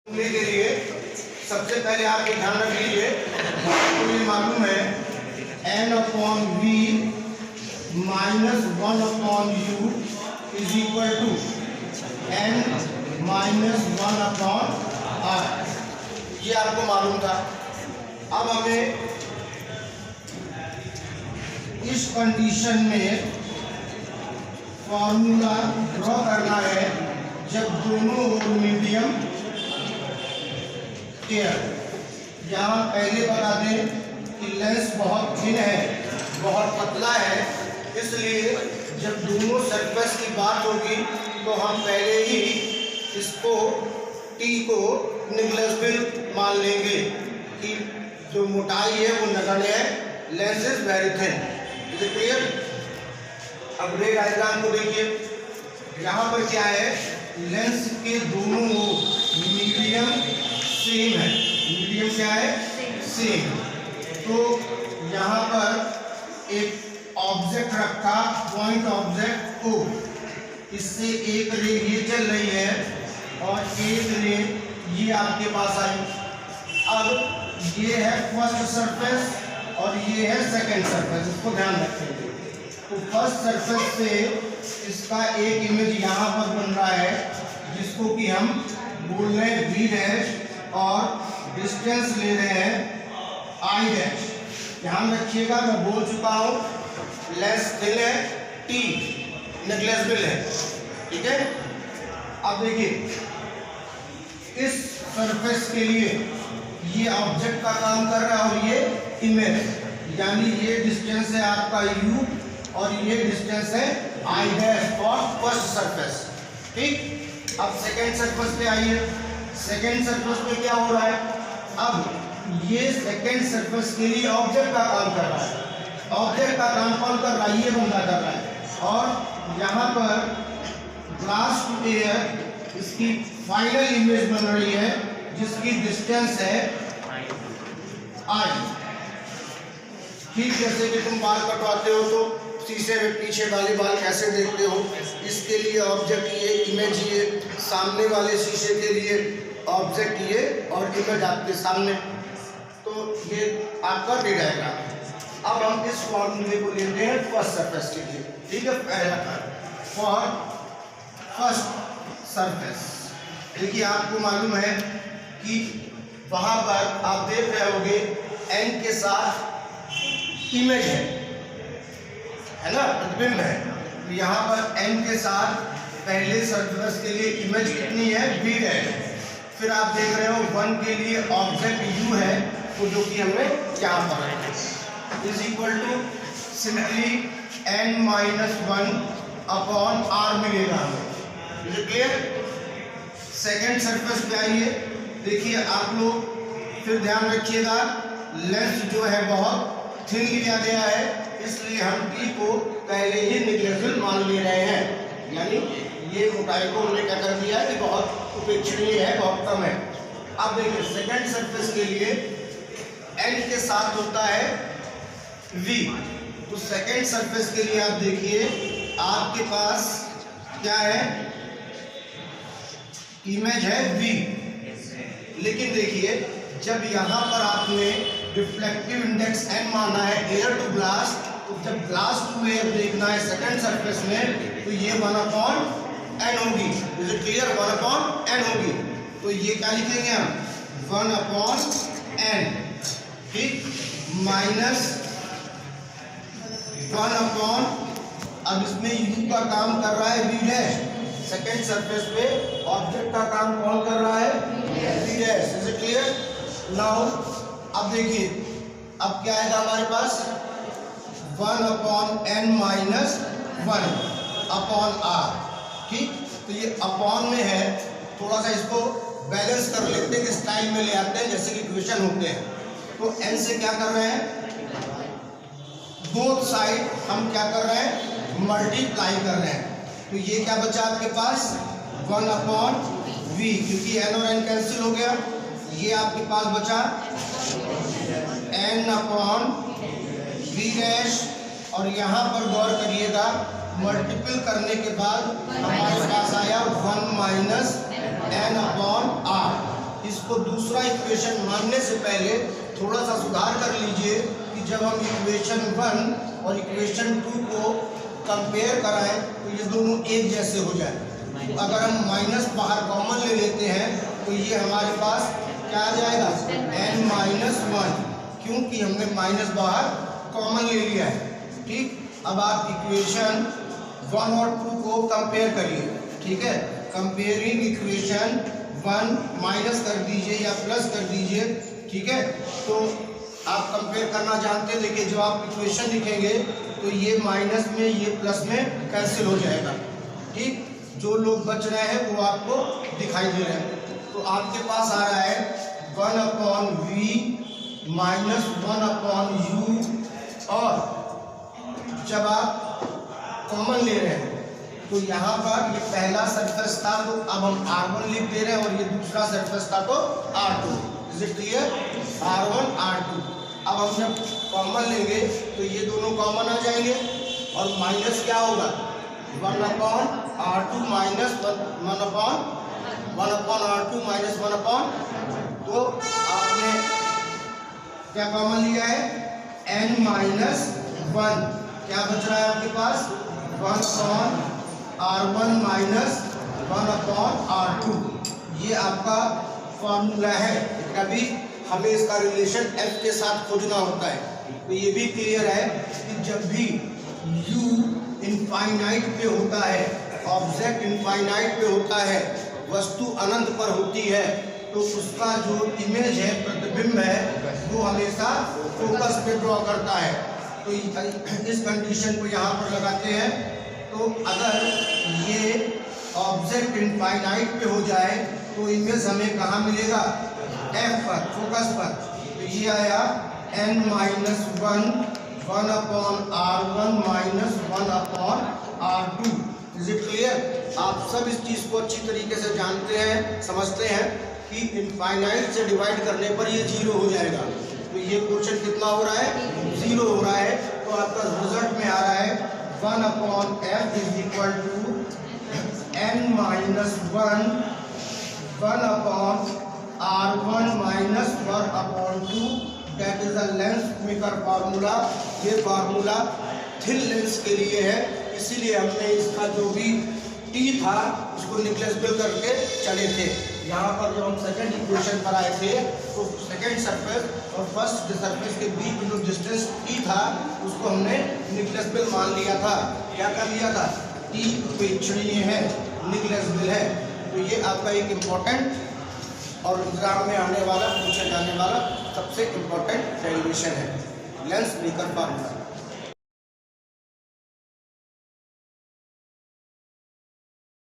के लिए सबसे पहले आप ध्यान रख लीजिए, आपको ये मालूम है n/v - 1/u is equal to n - 1/r। ये आपको मालूम था। अब हमें इस कंडीशन में फॉर्मूला ड्रॉ करना है जब दोनों मीडियम एयर। यहाँ पहले बता दें कि लेंस बहुत थिन है, बहुत पतला है, इसलिए जब दोनों सरफेस की बात होगी तो हम पहले ही इसको T को निग्लेजिबल मान लेंगे कि जो मोटाई है वो नगण्य है। Lens is very thin. Is it clear? अब रे डायग्राम को देखिए, यहाँ पर क्या है, लेंस के दोनों मीडियम सेम है। मीडियम क्या है? सेम। तो यहाँ पर एक ऑब्जेक्ट रखा, पॉइंट ऑब्जेक्ट O, इससे एक रे ये चल रही है और एक रे ये आपके पास आई। अब ये है फर्स्ट सरफेस और ये है सेकंड सरफेस, इसको ध्यान रखेंगे। तो फर्स्ट सरफेस से इसका एक इमेज यहाँ पर बन रहा है जिसको कि हम बोल रहे हैं V' और डिस्टेंस ले रहे हैं I'। ध्यान रखिएगा, मैं बोल चुका हूँ लेंस थिन है, T नेग्लेजिबल है। ठीक है? अब देखिए, इस सरफेस के लिए ये ऑब्जेक्ट का काम कर रहा है और ये इमेज, यानी ये डिस्टेंस है आपका U और ये डिस्टेंस है I' फॉर फर्स्ट सरफेस। ठीक? अब सेकेंड सरफेस पे आइए। सेकेंड सरफेस पे क्या हो रहा है? अब ये सेकेंड सरफेस के लिए ऑब्जेक्ट का काम कर रहा है। ऑब्जेक्ट का काम कौन कर रहा है? ये बंदा कर रहा है। और यहाँ पर ग्लास टू एयर इसकी फाइनल इमेज बन रही है जिसकी डिस्टेंस है I। ठीक, जैसे कि तुम बाल कटवाते हो तो शीशे में पीछे वाले बाल कैसे देखते हो, इसके लिए ऑब्जेक्ट ये, इमेज ये, सामने वाले शीशे के लिए ऑब्जेक्ट ये और इमेज आपके सामने। तो ये आपका रे डायग्राम है। अब हम इस फॉर्मूले को लेते हैं फर्स्ट सरफेस के लिए। ठीक है? पहला फॉर फर्स्ट सरफेस। देखिए, आपको मालूम है कि वहां पर आप देख रहे होंगे n के साथ इमेज है ना, प्रतिबिंब है। तो यहाँ पर n के साथ पहले सरफेस के लिए इमेज कितनी है? V'। फिर आप देख रहे हो 1 के लिए ऑब्जेक्ट U है, तो जो कि हमने यहाँ पर है is equal to simply n-1/r मिलेगा हमें। Is it clear? Second surface पे आइए। देखिए आप लोग फिर ध्यान रखिएगा, लेंस जो है बहुत थिन लिया गया है, इसलिए हम T को पहले ही निग्लेजिबल मान ले रहे हैं। यानी ये मोटाई को हमने क्या कर दिया है कि बहुत उपेक्षणीय है, बहुत कम है। अब देखिए, सेकेंड सरफेस के लिए n के साथ होता है V। तो सेकेंड सरफेस के लिए आप देखिए, आपके पास क्या है? इमेज है V। लेकिन देखिए, जब यहाँ पर आपने रिफ्लेक्टिव इंडेक्स n माना है एयर टू ग्लास, तो जब ग्लास टू एयर देखना है सेकेंड सरफेस में, तो ये 1/n होगी। Is it clear? 1/n होगी। तो ये क्या लिखेंगे हम? 1/n। ठीक? माइनस 1/, अब इसमें U का काम कर रहा है V'। सेकेंड सरफेस पे ऑब्जेक्ट का काम कौन कर रहा है? V'। Is it clear? Now अब देखिए, अब क्या आएगा हमारे पास? 1/n - 1/r। ठीक? तो ये अपॉन में है, थोड़ा सा इसको बैलेंस कर लेते हैं कि स्टाइल में ले आते हैं जैसे कि क्वेश्चन होते हैं। तो n से क्या कर रहे हैं? बोथ साइड हम क्या कर रहे हैं? मल्टीप्लाई कर रहे हैं। तो ये क्या बचा आपके पास? 1/v, क्योंकि n और n कैंसिल हो गया। ये आपके पास बचा n/v' और यहाँ पर गौर करिएगा, मल्टीपल करने के बाद हमारे पास आया 1 - n/r। इसको दूसरा इक्वेशन मानने से पहले थोड़ा सा सुधार कर लीजिए कि जब हम इक्वेशन 1 और इक्वेशन 2 को कंपेयर कराएं तो ये दोनों एक जैसे हो जाए। तो अगर हम माइनस बाहर कॉमन ले लेते हैं तो ये हमारे पास क्या आ जाएगा, n-1, क्योंकि हमने माइनस बाहर कॉमन ले लिया है। ठीक, अब आप इक्वेशन 1 और 2 को कंपेयर करिए। ठीक है, कंपेयरिंग इक्वेशन 1 माइनस कर दीजिए या प्लस कर दीजिए। ठीक है, तो आप कंपेयर करना जानते हैं। देखिए जब आप इक्वेशन लिखेंगे तो ये माइनस में ये प्लस में कैंसिल हो जाएगा। ठीक, जो लोग बच रहे हैं वो आपको दिखाई दे रहे हैं। तो आपके पास आ रहा है 1/v माइनस 1/u, और जब आप कॉमन ले रहे हैं तो यहाँ पर ये पहला सरफेस था तो अब हम R1 लिख दे रहे हैं, और ये दूसरा सरफेस था तो R2। Is it clear? R1 R2। अब हम जब कॉमन लेंगे तो ये दोनों कॉमन आ जाएंगे, और माइनस क्या होगा, 1/R2 माइनस 1/R2 माइनस 1/, तो आपने क्या कॉमन लिया है, n-1। क्या बच रहा है आपके पास, 1/R1 माइनस 1/R2। ये आपका फॉर्मूला है। कभी हमें इसका रिलेशन f के साथ खोजना होता है। तो ये भी क्लियर है कि जब भी u इनफाइनाइट पे होता है, ऑब्जेक्ट इनफाइनाइट पे होता है, वस्तु अनंत पर होती है, तो उसका जो इमेज है, प्रतिबिंब है, वो हमेशा फोकस पे ड्रॉ करता है। तो इस कंडीशन को यहाँ पर लगाते हैं। तो अगर ये ऑब्जेक्ट इनफाइनाइट पे हो जाए तो इमेज हमें कहाँ मिलेगा, f पर, फोकस पर। तो ये आया n-1 1/R1 minus 1/R2। Is it clear? आप सब इस चीज़ को अच्छी तरीके से जानते हैं, समझते हैं कि इनफाइनाइट से डिवाइड करने पर ये 0 हो जाएगा। तो ये क्वेश्चन कितना हो रहा है, 0 हो रहा है। तो आपका रिजल्ट में आ रहा है 1/f is equal to n-1 1/R1 minus 1/2। That is the lens maker formula. ये फार्मूला थिन लेंस के लिए है, इसीलिए हमने इसका जो भी टी था उसको निग्लेक्ट करके चले थे। यहाँ पर जब हम सेकंड इक्वेशन पर आए थे तो सेकंड सरफेस और फर्स्ट सरफेस के बीच में जो डिस्टेंस टी था उसको हमने निग्लेक्ट मान लिया था। क्या कर लिया था, टी उपेक्षणीय है, निग्लेक्ट है। तो ये आपका एक इम्पोर्टेंट और एग्जाम में आने वाला, पूछे जाने वाला सबसे इम्पोर्टेंट डेरिवेशन है, लेंस मेकर फार्मूला।